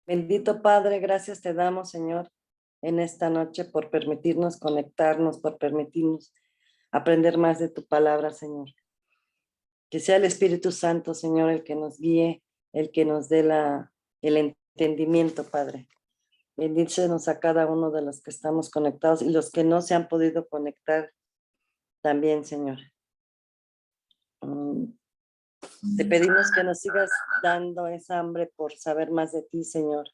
Bendito Padre, gracias te damos, Señor, en esta noche por permitirnos conectarnos, por permitirnos aprender más de tu palabra, Señor. Que sea el Espíritu Santo, Señor, el que nos guíe, el que nos dé el entendimiento, Padre. Bendícenos a cada uno de los que estamos conectados y los que no se han podido conectar también, Señor. Te pedimos que nos sigas dando esa hambre por saber más de ti, Señor.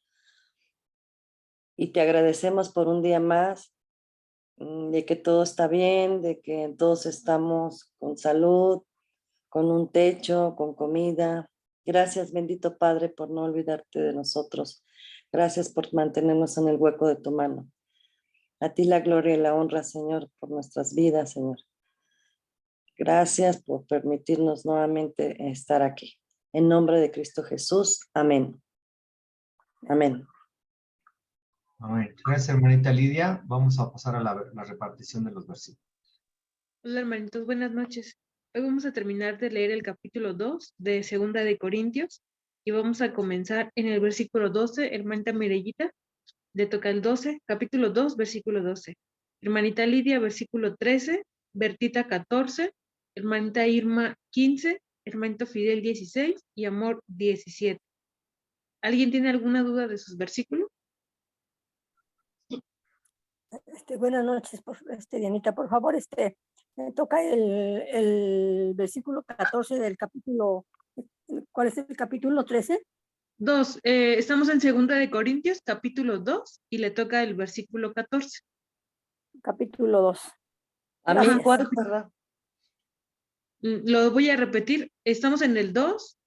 Y te agradecemos por un día más, de que todo está bien, de que todos estamos con salud, con un techo, con comida. Gracias, bendito Padre, por no olvidarte de nosotros. Gracias por mantenernos en el hueco de tu mano. A ti la gloria y la honra, Señor, por nuestras vidas, Señor. Gracias por permitirnos nuevamente estar aquí. En nombre de Cristo Jesús. Amén. Amén. Amén. Gracias, hermanita Lidia. Vamos a pasar a la repartición de los versículos. Hola hermanitos, buenas noches. Hoy vamos a terminar de leer el capítulo 2 de Segunda de Corintios y vamos a comenzar en el versículo 12, hermanita Mirellita, le toca el 12, capítulo 2, versículo 12. Hermanita Lidia, versículo 13, Bertita 14, hermanita Irma 15, hermanito Fidel 16 y Amor 17. ¿Alguien tiene alguna duda de sus versículos? Buenas noches, Dianita, por favor, me toca el versículo 14 del capítulo, ¿cuál es el capítulo 13? 2, estamos en Segunda de Corintios, capítulo 2, y le toca el versículo 14. Capítulo 2. A mí, ¿cuál, perdón? Lo voy a repetir, estamos en el 2,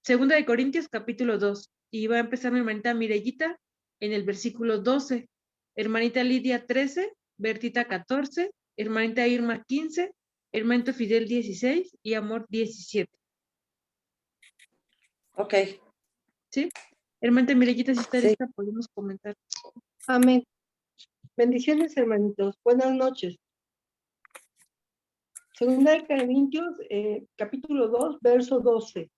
Segunda de Corintios, capítulo 2, y va a empezar mi hermanita Mirellita en el versículo 12, hermanita Lidia 13, Bertita 14, hermanita Irma 15, hermanito Fidel 16 y Amor 17. Ok. ¿Sí? Hermanita Mirellita, si está Sí. lista, podemos comentar. Amén. Bendiciones, hermanitos. Buenas noches. Segunda de Corintios, capítulo 2, verso 12.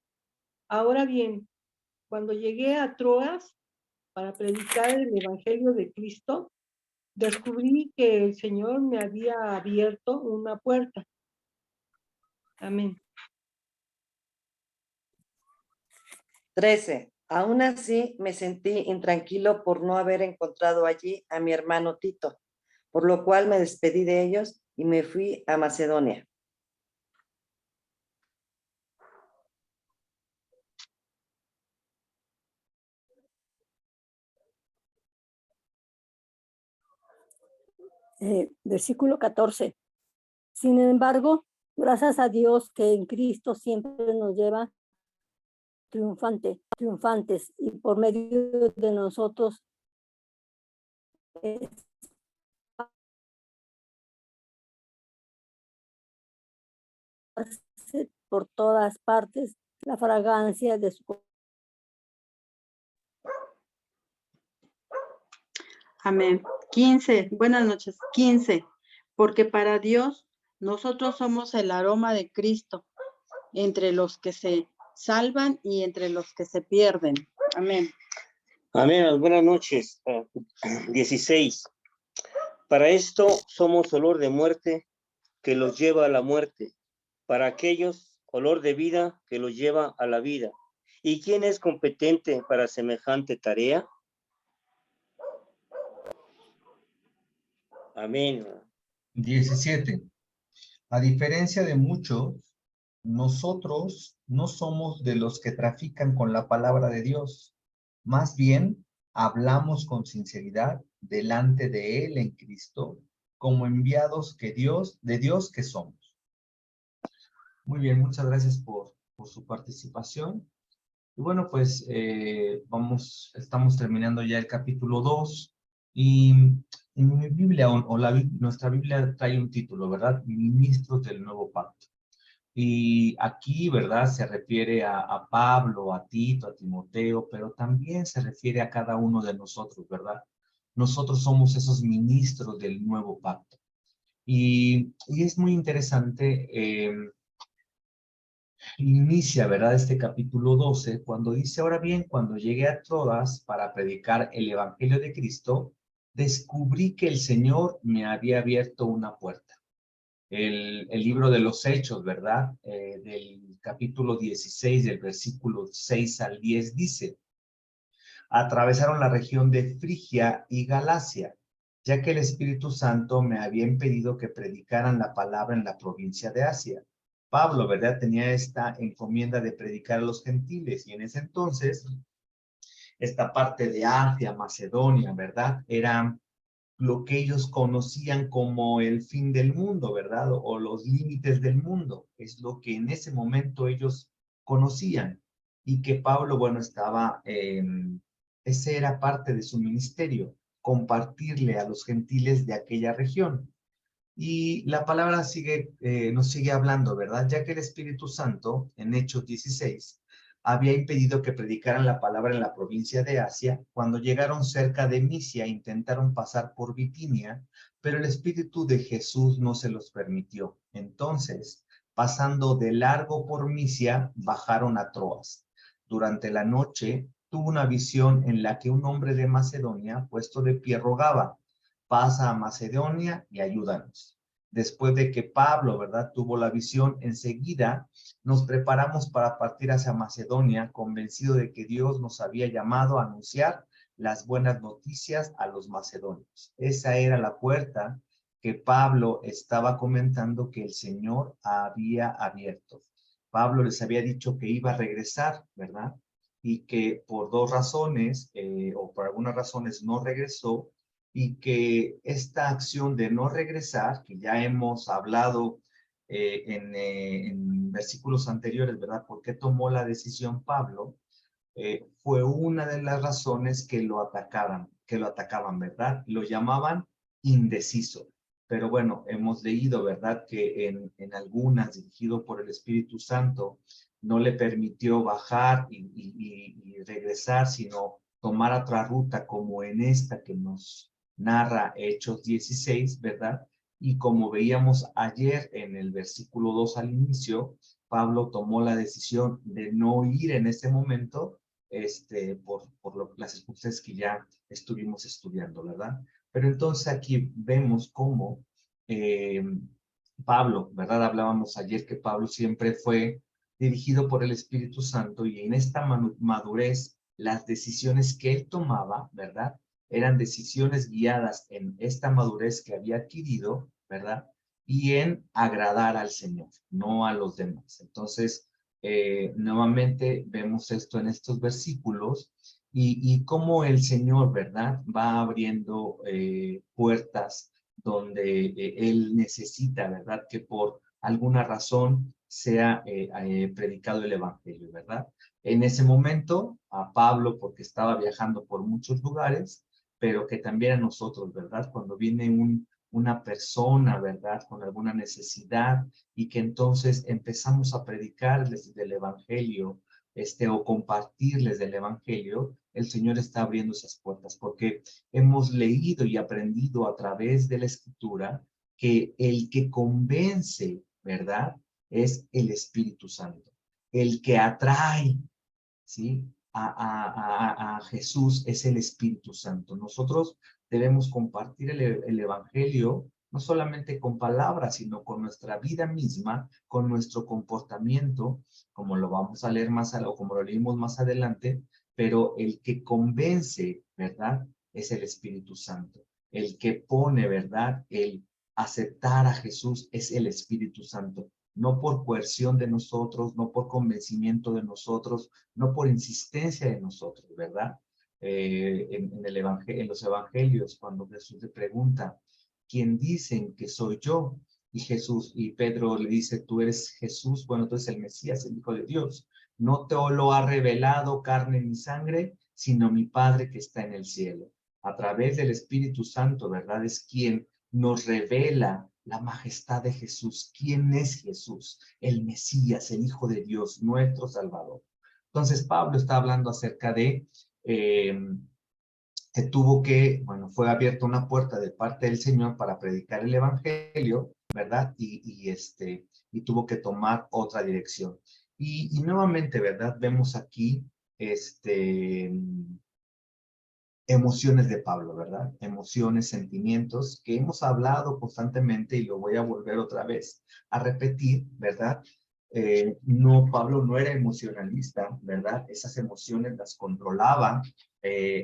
Ahora bien, cuando llegué a Troas para predicar el evangelio de Cristo, descubrí que el Señor me había abierto una puerta. Amén. 13. Aún así me sentí intranquilo por no haber encontrado allí a mi hermano Tito, por lo cual me despedí de ellos y me fui a Macedonia. Versículo 14. Sin embargo, gracias a Dios que en Cristo siempre nos lleva triunfantes, y por medio de nosotros por todas partes la fragancia de su. Amén. 15, buenas noches. 15, porque para Dios nosotros somos el aroma de Cristo entre los que se salvan y entre los que se pierden. Amén. Amén. Buenas noches. 16. Para esto somos olor de muerte que los lleva a la muerte. Para aquellos, olor de vida que los lleva a la vida. ¿Y quién es competente para semejante tarea? Amén. 17. A diferencia de muchos, nosotros no somos de los que trafican con la palabra de Dios. Más bien, hablamos con sinceridad delante de Él en Cristo, como enviados de Dios que somos. Muy bien, muchas gracias por su participación. Y bueno, pues estamos terminando ya el capítulo 2 y en mi Biblia, nuestra Biblia trae un título, ¿verdad? Ministros del Nuevo Pacto. Y aquí, ¿verdad? Se refiere a Pablo, a Tito, a Timoteo, pero también se refiere a cada uno de nosotros, ¿verdad? Nosotros somos esos ministros del Nuevo Pacto. Y es muy interesante inicia, ¿verdad? Este capítulo 12, cuando dice, ahora bien, cuando llegué a Troas para predicar el evangelio de Cristo, descubrí que el Señor me había abierto una puerta. El libro de los Hechos, ¿verdad? Del capítulo 16, del versículo 6 al 10, dice, atravesaron la región de Frigia y Galacia, ya que el Espíritu Santo me había impedido que predicaran la palabra en la provincia de Asia. Pablo, ¿verdad? Tenía esta encomienda de predicar a los gentiles, y en ese entonces, esta parte de Asia, Macedonia, ¿verdad? Era lo que ellos conocían como el fin del mundo, ¿verdad? O los límites del mundo. Es lo que en ese momento ellos conocían. Y que Pablo, bueno, ese era parte de su ministerio, compartirle a los gentiles de aquella región. Y la palabra nos sigue hablando, ¿verdad? Ya que el Espíritu Santo, en Hechos 16, había impedido que predicaran la palabra en la provincia de Asia. Cuando llegaron cerca de Misia, intentaron pasar por Bitinia, pero el Espíritu de Jesús no se los permitió. Entonces, pasando de largo por Misia, bajaron a Troas. Durante la noche, tuvo una visión en la que un hombre de Macedonia, puesto de pie, rogaba, pasa a Macedonia y ayúdanos. Después de que Pablo, ¿verdad?, tuvo la visión, enseguida nos preparamos para partir hacia Macedonia, convencido de que Dios nos había llamado a anunciar las buenas noticias a los macedonios. Esa era la puerta que Pablo estaba comentando que el Señor había abierto. Pablo les había dicho que iba a regresar, ¿verdad? Y que por dos razones, o por algunas razones, no regresó, y que esta acción de no regresar, que ya hemos hablado en versículos anteriores, ¿verdad? ¿Por qué tomó la decisión Pablo? Fue una de las razones que lo atacaban, ¿verdad? Lo llamaban indeciso. Pero bueno, hemos leído, ¿verdad? Que en algunas, dirigido por el Espíritu Santo, no le permitió bajar y regresar, sino tomar otra ruta, como en esta que nos narra Hechos 16, ¿verdad? Y como veíamos ayer en el versículo 2 al inicio, Pablo tomó la decisión de no ir en ese momento, por las circunstancias que ya estuvimos estudiando, ¿verdad? Pero entonces aquí vemos cómo Pablo, ¿verdad? Hablábamos ayer que Pablo siempre fue dirigido por el Espíritu Santo, y en esta madurez, las decisiones que él tomaba, ¿verdad? Eran decisiones guiadas en esta madurez que había adquirido, ¿verdad? Y en agradar al Señor, no a los demás. Entonces, nuevamente vemos esto en estos versículos, y cómo el Señor, ¿verdad?, va abriendo puertas donde Él necesita, ¿verdad?, que por alguna razón sea predicado el Evangelio, ¿verdad? En ese momento, a Pablo, porque estaba viajando por muchos lugares, pero que también a nosotros, ¿verdad? Cuando viene una persona, ¿verdad?, con alguna necesidad, y que entonces empezamos a predicarles del Evangelio, o compartirles del Evangelio, el Señor está abriendo esas puertas, porque hemos leído y aprendido a través de la Escritura que el que convence, ¿verdad?, es el Espíritu Santo. El que atrae, ¿sí?, a Jesús es el Espíritu Santo. Nosotros debemos compartir el Evangelio, no solamente con palabras, sino con nuestra vida misma, con nuestro comportamiento, como lo vamos a leer o como lo leímos más adelante. Pero el que convence, ¿verdad?, es el Espíritu Santo. El que pone, ¿verdad?, el aceptar a Jesús es el Espíritu Santo. No por coerción de nosotros, no por convencimiento de nosotros, no por insistencia de nosotros, ¿verdad? En los evangelios, cuando Jesús le pregunta, ¿quién dicen que soy yo? Y Pedro le dice, tú eres Jesús, bueno, tú eres el Mesías, el Hijo de Dios. No te lo ha revelado carne ni sangre, sino mi Padre que está en el cielo. A través del Espíritu Santo, ¿verdad?, es quien nos revela la majestad de Jesús. ¿Quién es Jesús? El Mesías, el Hijo de Dios, nuestro Salvador. Entonces Pablo está hablando acerca de fue abierta una puerta de parte del Señor para predicar el Evangelio, ¿verdad? Y tuvo que tomar otra dirección. Y nuevamente, ¿verdad? Vemos aquí emociones de Pablo, ¿verdad? Emociones, sentimientos que hemos hablado constantemente y lo voy a volver otra vez a repetir, ¿verdad? No, Pablo no era emocionalista, ¿verdad? Esas emociones las controlaba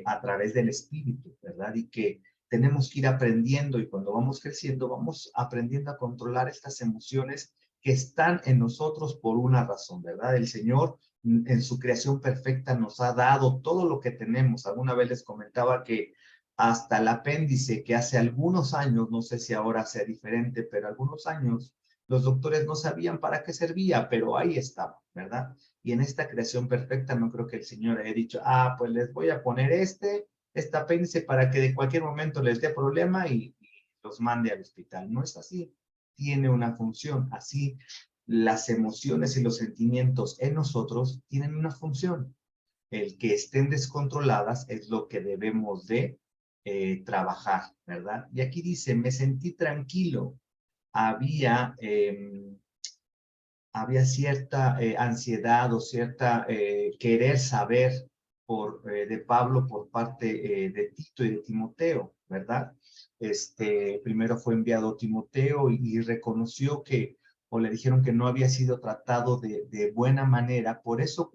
a través del Espíritu, ¿verdad? Y que tenemos que ir aprendiendo y cuando vamos creciendo vamos aprendiendo a controlar estas emociones que están en nosotros por una razón, ¿verdad? El Señor en su creación perfecta nos ha dado todo lo que tenemos. Alguna vez les comentaba que hasta el apéndice que hace algunos años, no sé si ahora sea diferente, pero algunos años los doctores no sabían para qué servía, pero ahí estaba, ¿verdad? Y en esta creación perfecta no creo que el Señor haya dicho, pues les voy a poner este apéndice para que de cualquier momento les dé problema y los mande al hospital. No es así. Tiene una función. Así las emociones y los sentimientos en nosotros tienen una función. El que estén descontroladas es lo que debemos de trabajar, ¿verdad? Y aquí dice, me sentí tranquilo. Había cierta ansiedad o cierta querer saber de Pablo por parte de Tito y de Timoteo, ¿verdad? Primero fue enviado Timoteo y reconoció que, o le dijeron que no había sido tratado de buena manera. Por eso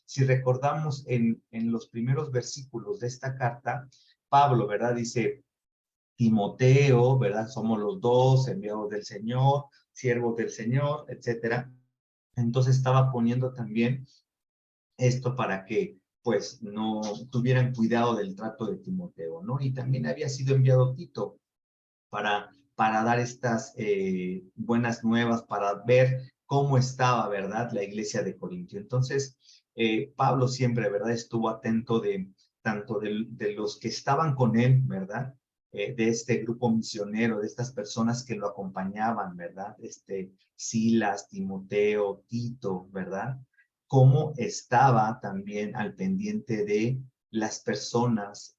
si recordamos en los primeros versículos de esta carta, Pablo, ¿verdad? Dice, Timoteo, ¿verdad? Somos los dos enviados del Señor, siervos del Señor, etcétera. Entonces estaba poniendo también esto para que pues no tuvieran cuidado del trato de Timoteo, ¿no? Y también había sido enviado Tito para dar estas buenas nuevas, para ver cómo estaba, ¿verdad? La iglesia de Corintio. Entonces, Pablo siempre, ¿verdad? Estuvo atento tanto de los que estaban con él, ¿verdad? De este grupo misionero, de estas personas que lo acompañaban, ¿verdad? Silas, Timoteo, Tito, ¿verdad? Cómo estaba también al pendiente de las personas,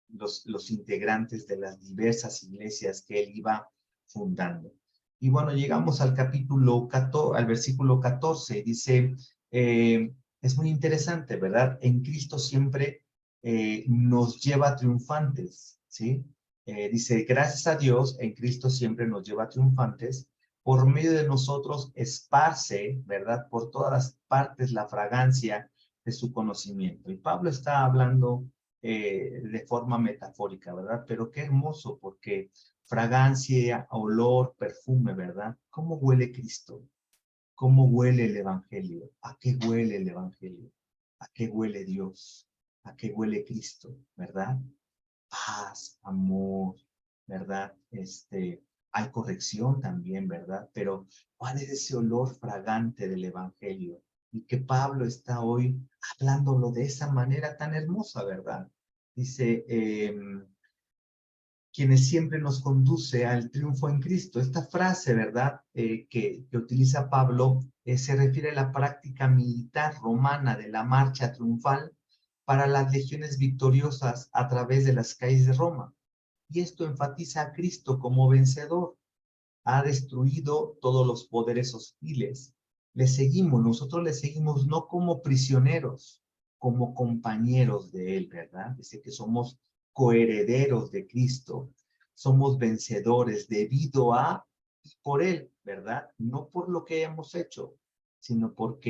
los integrantes de las diversas iglesias que él iba fundando. Y bueno, llegamos al al versículo 14, dice, es muy interesante, ¿verdad? En Cristo siempre nos lleva triunfantes, ¿sí? Dice, gracias a Dios, en Cristo siempre nos lleva triunfantes, por medio de nosotros esparce, ¿verdad? Por todas las partes la fragancia de su conocimiento. Y Pablo está hablando de forma metafórica, ¿verdad? Pero qué hermoso, porque fragancia, olor, perfume, ¿verdad? ¿Cómo huele Cristo? ¿Cómo huele el Evangelio? ¿A qué huele el Evangelio? ¿A qué huele Dios? ¿A qué huele Cristo? ¿Verdad? Paz, amor, ¿verdad? Hay corrección también, ¿verdad? Pero ¿cuál es ese olor fragante del Evangelio? Y que Pablo está hoy hablándolo de esa manera tan hermosa, ¿verdad? Dice, quienes siempre nos conduce al triunfo en Cristo. Esta frase, ¿verdad? Que utiliza Pablo se refiere a la práctica militar romana de la marcha triunfal para las legiones victoriosas a través de las calles de Roma. Y esto enfatiza a Cristo como vencedor. Ha destruido todos los poderes hostiles. Nosotros le seguimos no como prisioneros, como compañeros de él, ¿verdad? Dice que somos coherederos de Cristo, somos vencedores debido a y por él, ¿verdad? No por lo que hemos hecho, sino por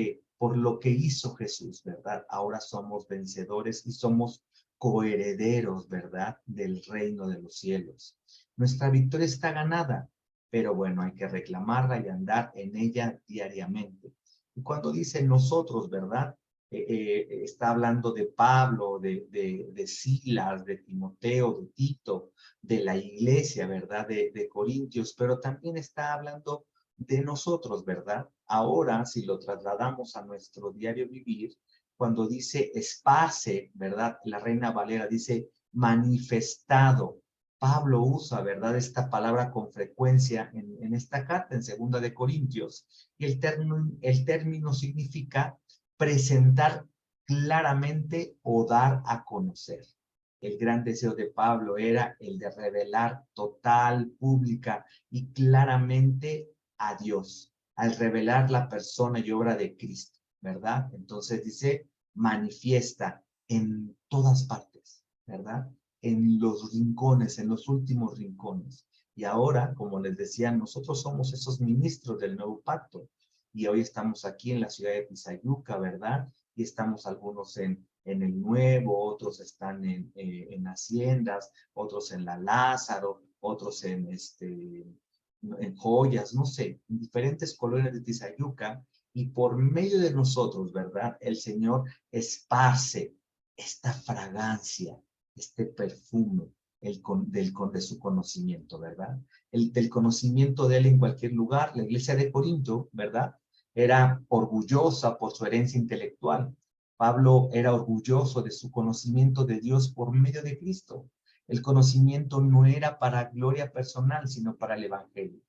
lo que hizo Jesús, ¿verdad? Ahora somos vencedores y somos coherederos, ¿verdad? Del reino de los cielos. Nuestra victoria está ganada, pero bueno, hay que reclamarla y andar en ella diariamente. Y cuando dice nosotros, ¿verdad? Está hablando de Pablo, de Silas, de Timoteo, de Tito, de la iglesia, ¿verdad? De Corintios, pero también está hablando de nosotros, ¿verdad? Ahora, si lo trasladamos a nuestro diario vivir, cuando dice esparce, ¿verdad? La Reina Valera dice manifestado. Pablo usa, ¿verdad? Esta palabra con frecuencia en esta carta, en 2 de Corintios, y el término significa presentar claramente o dar a conocer. El gran deseo de Pablo era el de revelar total, pública y claramente a Dios, al revelar la persona y obra de Cristo, ¿verdad? Entonces dice, manifiesta en todas partes, ¿verdad? En los rincones, en los últimos rincones. Y ahora, como les decía, nosotros somos esos ministros del nuevo pacto. Y hoy estamos aquí en la ciudad de Tizayuca, ¿verdad? Y estamos algunos en el Nuevo, otros están en Haciendas, otros en la Lázaro, otros en Joyas, no sé, en diferentes colonias de Tizayuca, y por medio de nosotros, ¿verdad? El Señor esparce esta fragancia, este perfume de su conocimiento, ¿verdad? Del conocimiento de Él en cualquier lugar. La iglesia de Corinto, ¿verdad? Era orgullosa por su herencia intelectual. Pablo era orgulloso de su conocimiento de Dios por medio de Cristo. El conocimiento no era para gloria personal, sino para el evangelio.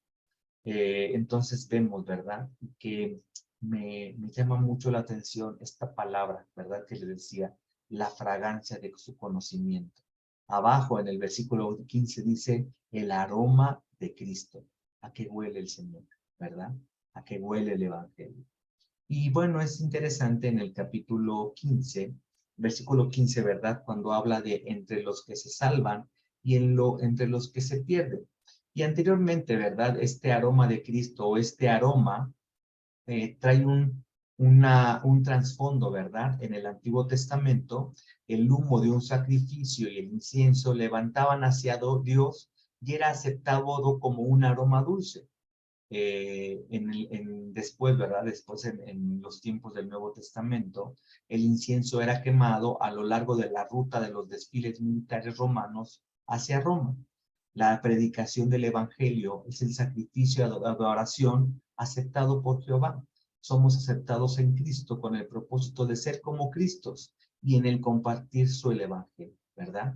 Entonces vemos, ¿verdad? Que me llama mucho la atención esta palabra, ¿verdad? Que le decía, la fragancia de su conocimiento. Abajo en el versículo 15 dice, el aroma de Cristo. ¿A qué huele el Señor? ¿Verdad? ¿A qué huele el evangelio? Y bueno, es interesante en el capítulo 15, versículo 15, ¿verdad? Cuando habla de entre los que se salvan y entre los que se pierden. Y anteriormente, ¿verdad? Este aroma de Cristo o este aroma trae un trasfondo, ¿verdad? En el Antiguo Testamento, el humo de un sacrificio y el incienso levantaban hacia Dios y era aceptado como un aroma dulce. Después, ¿verdad? Después en los tiempos del Nuevo Testamento, el incienso era quemado a lo largo de la ruta de los desfiles militares romanos hacia Roma. La predicación del Evangelio es el sacrificio de adoración aceptado por Jehová. Somos aceptados en Cristo con el propósito de ser como Cristos y en el compartir su Evangelio, ¿verdad?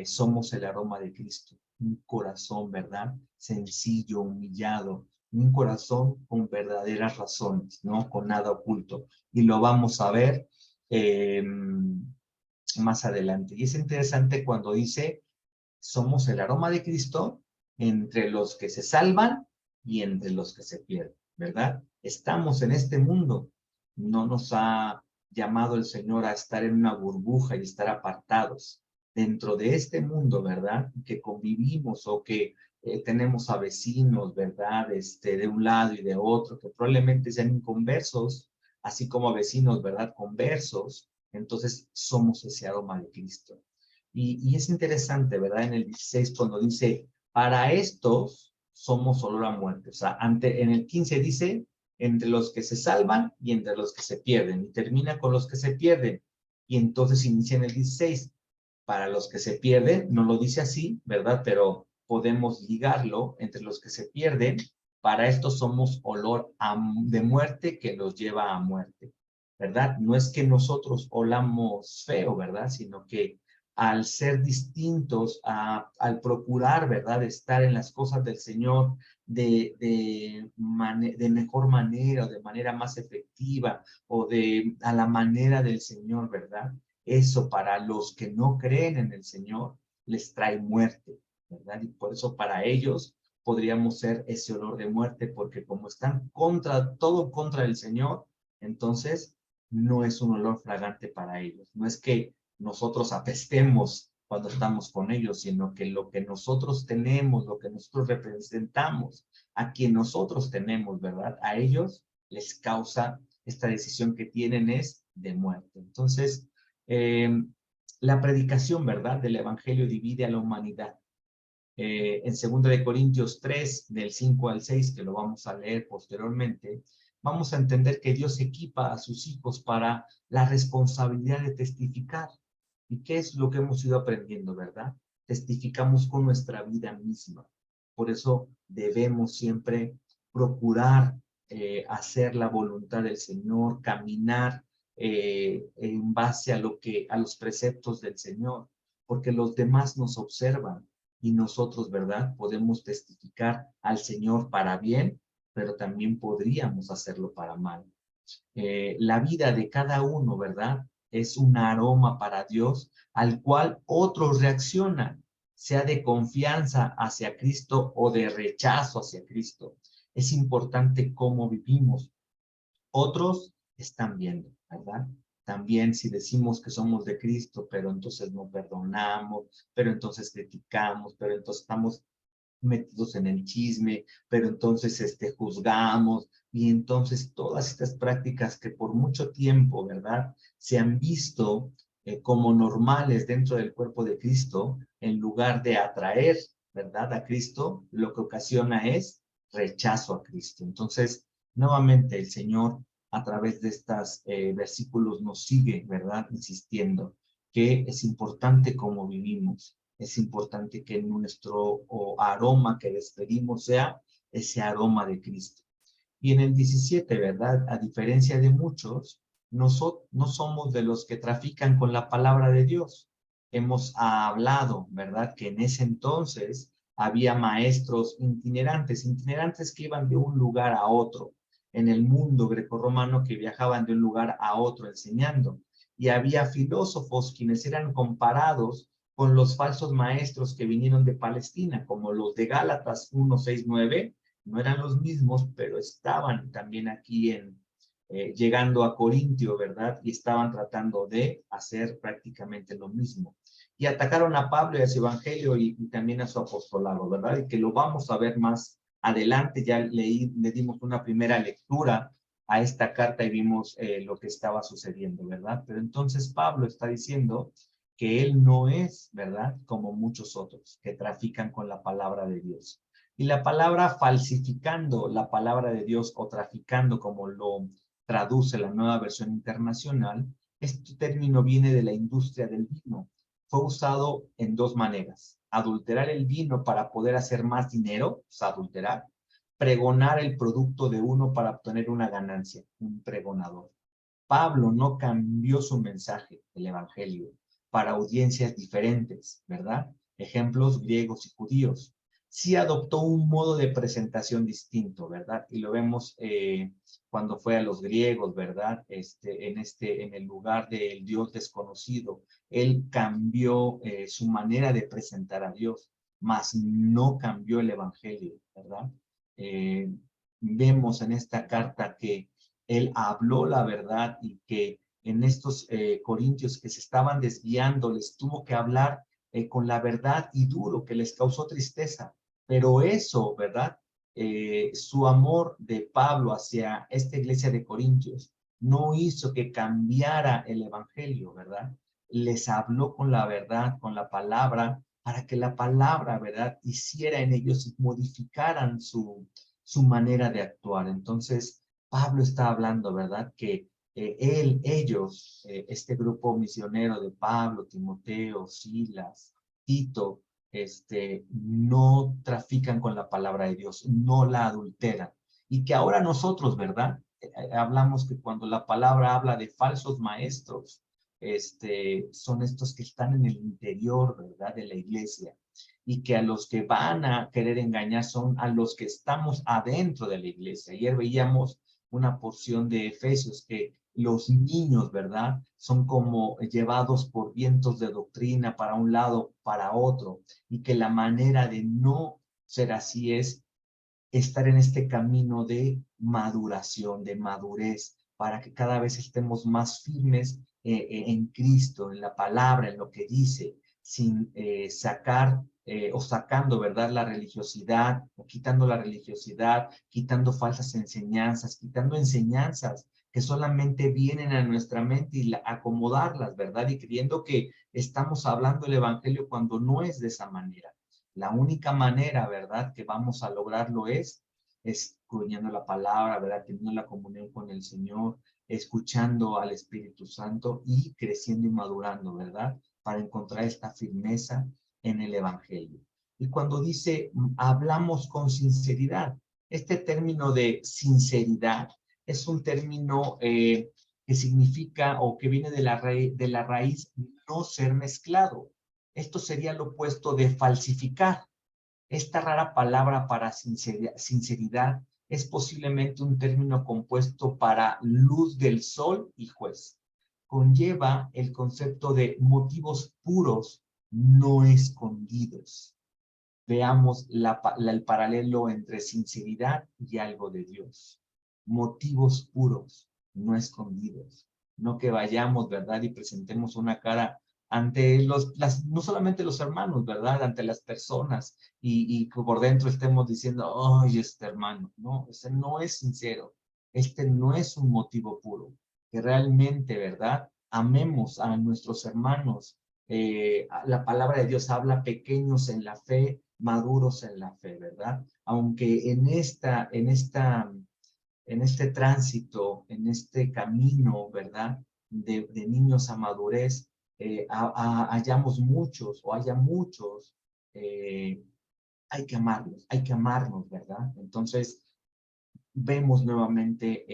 Somos el aroma de Cristo, un corazón, ¿verdad? Sencillo, humillado, un corazón con verdaderas razones, ¿no? Con nada oculto. Y lo vamos a ver más adelante. Y es interesante cuando dice, somos el aroma de Cristo entre los que se salvan y entre los que se pierden, ¿verdad? Estamos en este mundo. No nos ha llamado el Señor a estar en una burbuja y estar apartados. Dentro de este mundo, ¿verdad? Que convivimos o que tenemos a vecinos, ¿verdad? De un lado y de otro, que probablemente sean inconversos, así como a vecinos, ¿verdad? Conversos. Entonces somos ese aroma de Cristo. Y es interesante, ¿verdad? En el 16 cuando dice, para estos somos olor a muerte. O sea, en el 15 dice, entre los que se salvan y entre los que se pierden. Y termina con los que se pierden. Y entonces inicia en el 16. Para los que se pierden, no lo dice así, ¿verdad? Pero podemos ligarlo entre los que se pierden. Para estos somos olor de muerte que los lleva a muerte, ¿verdad? No es que nosotros olamos feo, ¿verdad? Sino que al ser distintos, al procurar, ¿verdad? Estar en las cosas del Señor de mejor manera, o de manera más efectiva, o a la manera del Señor, ¿verdad? Eso para los que no creen en el Señor les trae muerte, ¿verdad? Y por eso para ellos podríamos ser ese olor de muerte, porque como están todo contra el Señor, entonces no es un olor fragante para ellos. No es que nosotros apestemos cuando estamos con ellos, sino que lo que nosotros tenemos, lo que nosotros representamos, a quien nosotros tenemos, ¿verdad? A ellos les causa esta decisión que tienen es de muerte. Entonces, la predicación, ¿verdad? Del Evangelio divide a la humanidad. En 2 de Corintios 3, del 5 al 6, que lo vamos a leer posteriormente, vamos a entender que Dios equipa a sus hijos para la responsabilidad de testificar. ¿Y qué es lo que hemos ido aprendiendo, verdad? Testificamos con nuestra vida misma. Por eso debemos siempre procurar hacer la voluntad del Señor, caminar en base a los preceptos del Señor, porque los demás nos observan y nosotros, ¿verdad? Podemos testificar al Señor para bien, pero también podríamos hacerlo para mal. La vida de cada uno, ¿verdad? Es un aroma para Dios al cual otros reaccionan, sea de confianza hacia Cristo o de rechazo hacia Cristo. Es importante cómo vivimos. Otros están viendo, ¿verdad? También si decimos que somos de Cristo, pero entonces no perdonamos, pero entonces criticamos, pero entonces estamos metidos en el chisme, pero entonces juzgamos, y entonces todas estas prácticas que por mucho tiempo, ¿verdad?, se han visto como normales dentro del cuerpo de Cristo, en lugar de atraer, ¿verdad?, a Cristo, lo que ocasiona es rechazo a Cristo. Entonces, nuevamente el Señor a través de estos versículos nos sigue, ¿verdad?, insistiendo que es importante cómo vivimos. Es importante que nuestro aroma que despedimos sea ese aroma de Cristo. Y en el 17, ¿verdad? A diferencia de muchos, no somos de los que trafican con la palabra de Dios. Hemos hablado, ¿verdad? Que en ese entonces había maestros itinerantes que iban de un lugar a otro en el mundo grecorromano, que viajaban de un lugar a otro enseñando. Y había filósofos quienes eran comparados con los falsos maestros que vinieron de Palestina, como los de Gálatas 1:6-9, no eran los mismos, pero estaban también aquí llegando a Corintio, ¿verdad? Y estaban tratando de hacer prácticamente lo mismo. Y atacaron a Pablo y a su evangelio y también a su apostolado, ¿verdad? Y que lo vamos a ver más adelante. Ya le dimos una primera lectura a esta carta y vimos lo que estaba sucediendo, ¿verdad? Pero entonces Pablo está diciendo que él no es, ¿verdad?, como muchos otros que trafican con la palabra de Dios. Y la palabra falsificando la palabra de Dios o traficando, como lo traduce la Nueva Versión Internacional, este término viene de la industria del vino. Fue usado en dos maneras: adulterar el vino para poder hacer más dinero, o sea, adulterar; pregonar el producto de uno para obtener una ganancia, un pregonador. Pablo no cambió su mensaje, el evangelio, para audiencias diferentes, ¿verdad? Ejemplos griegos y judíos. Sí adoptó un modo de presentación distinto, ¿verdad? Y lo vemos cuando fue a los griegos, ¿verdad? En el lugar del Dios desconocido, él cambió su manera de presentar a Dios, mas no cambió el evangelio, ¿verdad? Vemos en esta carta que él habló la verdad y que en estos corintios que se estaban desviando les tuvo que hablar con la verdad y duro, que les causó tristeza. Pero eso, ¿verdad? Su amor de Pablo hacia esta iglesia de Corintios no hizo que cambiara el evangelio, ¿verdad? Les habló con la verdad, con la palabra, para que la palabra, ¿verdad?, hiciera en ellos y modificaran su manera de actuar. Entonces, Pablo está hablando, ¿verdad?, que ellos, este grupo misionero de Pablo, Timoteo, Silas, Tito, no trafican con la palabra de Dios, no la adulteran. Y que ahora nosotros, ¿verdad?, hablamos que cuando la palabra habla de falsos maestros, son estos que están en el interior, ¿verdad?, de la iglesia, y que a los que van a querer engañar son a los que estamos adentro de la iglesia. Ayer veíamos una porción de Efesios que los niños, ¿verdad?, son como llevados por vientos de doctrina para un lado, para otro, y que la manera de no ser así es estar en este camino de maduración, de madurez, para que cada vez estemos más firmes en Cristo, en la palabra, en lo que dice, sin sacar o sacando, ¿verdad?, la religiosidad, o quitando la religiosidad, quitando falsas enseñanzas, quitando enseñanzas que solamente vienen a nuestra mente y acomodarlas, ¿verdad? Y creyendo que estamos hablando el evangelio cuando no es de esa manera. La única manera, ¿verdad?, que vamos a lograrlo es escudriñando la palabra, ¿verdad?, teniendo la comunión con el Señor, escuchando al Espíritu Santo y creciendo y madurando, ¿verdad?, para encontrar esta firmeza en el evangelio. Y cuando dice hablamos con sinceridad, este término de sinceridad es un término que significa o que viene de la raíz no ser mezclado. Esto sería lo opuesto de falsificar. Esta rara palabra para sinceridad es posiblemente un término compuesto para luz del sol y juez. Conlleva el concepto de motivos puros, no escondidos. veamos el paralelo entre sinceridad y algo de Dios. Motivos puros, no escondidos. No que vayamos, ¿verdad? Y presentemos una cara ante no solamente los hermanos, ¿verdad? Ante las personas y que por dentro estemos diciendo, ¡ay, este hermano! No, ese no es sincero. Este no es un motivo puro. Que realmente, ¿verdad? Amemos a nuestros hermanos. La palabra de Dios habla pequeños en la fe, maduros en la fe, ¿verdad? Aunque en este tránsito, en este camino, ¿verdad? De niños a madurez, hayamos muchos o haya muchos, hay que amarlos, hay que amarnos, ¿verdad? Entonces, vemos nuevamente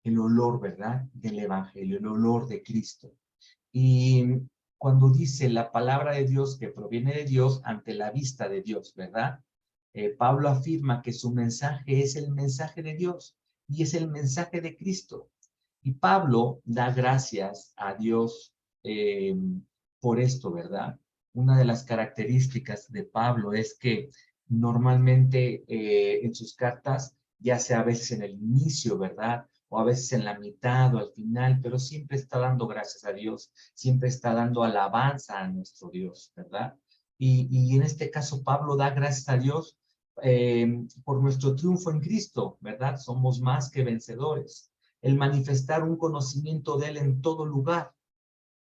el olor, ¿verdad? Del Evangelio, el olor de Cristo. Y cuando dice la palabra de Dios que proviene de Dios ante la vista de Dios, ¿verdad? Pablo afirma que su mensaje es el mensaje de Dios y es el mensaje de Cristo. Y Pablo da gracias a Dios por esto, ¿verdad? Una de las características de Pablo es que normalmente en sus cartas, ya sea a veces en el inicio, ¿verdad? O a veces en la mitad o al final, pero siempre está dando gracias a Dios, siempre está dando alabanza a nuestro Dios, ¿verdad? Y en este caso Pablo da gracias a Dios por nuestro triunfo en Cristo, ¿verdad? Somos más que vencedores. El manifestar un conocimiento de Él en todo lugar.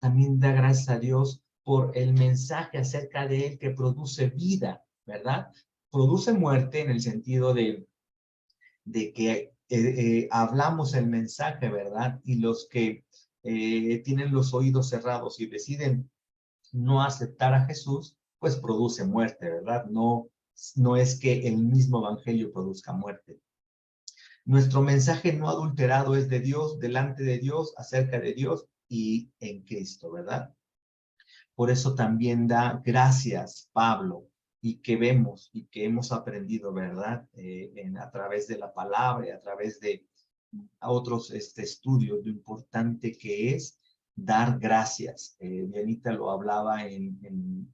También da gracias a Dios por el mensaje acerca de Él que produce vida, ¿verdad? Produce muerte en el sentido de que hablamos el mensaje, ¿verdad? Y los que tienen los oídos cerrados y deciden no aceptar a Jesús, pues produce muerte, ¿verdad? No es que el mismo evangelio produzca muerte. Nuestro mensaje no adulterado es de Dios, delante de Dios, acerca de Dios y en Cristo, ¿verdad? Por eso también da gracias Pablo y que vemos y que hemos aprendido, ¿verdad? A través de la palabra y a través de otros estudios, lo importante que es dar gracias. Dianita lo hablaba en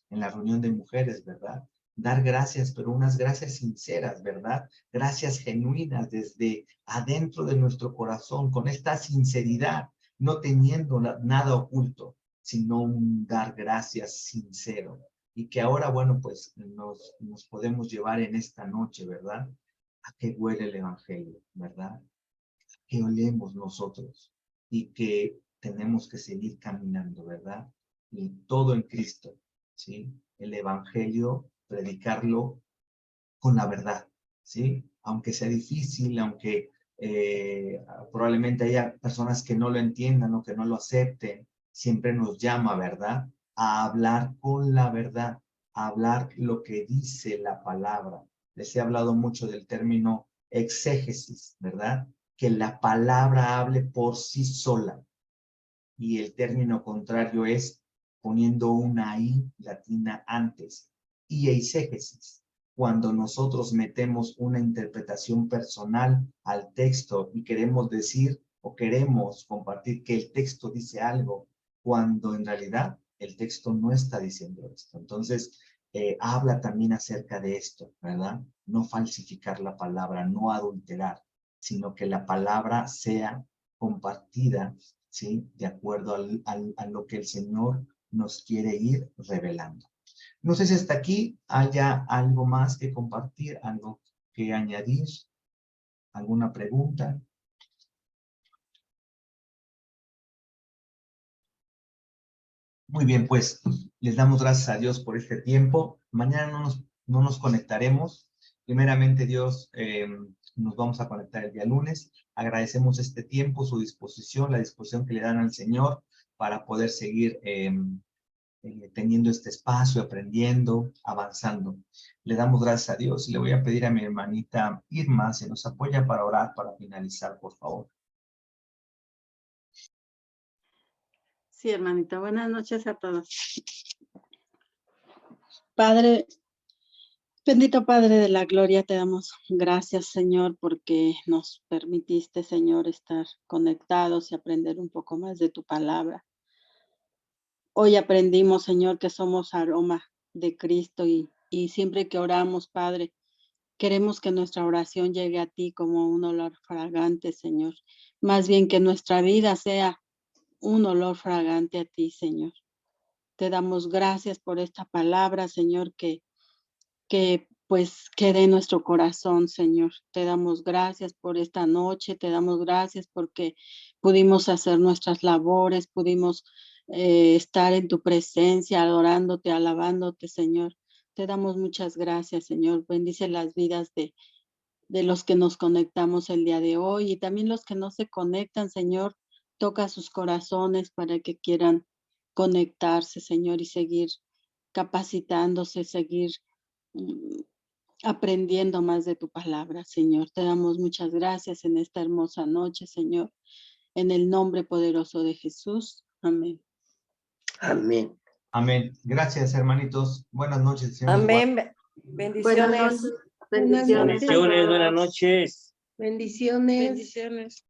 la reunión de mujeres, ¿verdad? Dar gracias, pero unas gracias sinceras, ¿verdad? Gracias genuinas desde adentro de nuestro corazón, con esta sinceridad, no teniendo nada oculto, sino un dar gracias sincero. Y que ahora, bueno, pues nos podemos llevar en esta noche, ¿verdad? A qué huele el evangelio, ¿verdad? A qué olemos nosotros y que tenemos que seguir caminando, ¿verdad? Y todo en Cristo, ¿sí? El evangelio, predicarlo con la verdad, ¿sí? Aunque sea difícil, aunque probablemente haya personas que no lo entiendan o que no lo acepten, siempre nos llama, ¿verdad? A hablar con la verdad, a hablar lo que dice la palabra. Les he hablado mucho del término exégesis, ¿verdad? Que la palabra hable por sí sola. Y el término contrario es poniendo una I latina antes. Y eisegesis, cuando nosotros metemos una interpretación personal al texto y queremos decir o queremos compartir que el texto dice algo, cuando en realidad el texto no está diciendo esto. Entonces, habla también acerca de esto, ¿verdad? No falsificar la palabra, no adulterar, sino que la palabra sea compartida, ¿sí? De acuerdo a lo que el Señor nos quiere ir revelando. No sé si hasta aquí haya algo más que compartir, algo que añadir, alguna pregunta. Muy bien, pues les damos gracias a Dios por este tiempo. Mañana no nos conectaremos. Primeramente, Dios, nos vamos a conectar el día lunes. Agradecemos este tiempo, su disposición, la disposición que le dan al Señor para poder seguir teniendo este espacio, aprendiendo, avanzando. Le damos gracias a Dios y le voy a pedir a mi hermanita Irma si nos apoya para orar, para finalizar, por favor. Sí, hermanita, buenas noches a todos. Padre, bendito Padre de la gloria, te damos gracias, Señor, porque nos permitiste, Señor, estar conectados y aprender un poco más de tu palabra. Hoy aprendimos, Señor, que somos aroma de Cristo y siempre que oramos, Padre, queremos que nuestra oración llegue a ti como un olor fragante, Señor. Más bien que nuestra vida sea un olor fragante a ti, Señor. Te damos gracias por esta palabra, Señor, que pues quede en nuestro corazón, Señor. Te damos gracias por esta noche, te damos gracias porque pudimos hacer nuestras labores, pudimos estar en tu presencia, adorándote, alabándote, Señor. Te damos muchas gracias, Señor. Bendice las vidas de los que nos conectamos el día de hoy y también los que no se conectan, Señor. Toca sus corazones para que quieran conectarse, Señor, y seguir capacitándose, seguir aprendiendo más de tu palabra, Señor. Te damos muchas gracias en esta hermosa noche, Señor. En el nombre poderoso de Jesús. Amén. Amén. Amén. Gracias, hermanitos. Buenas noches. Señor les guarde. Amén. Bendiciones. Bendiciones. Bendiciones, buenas noches. Bendiciones. Bendiciones.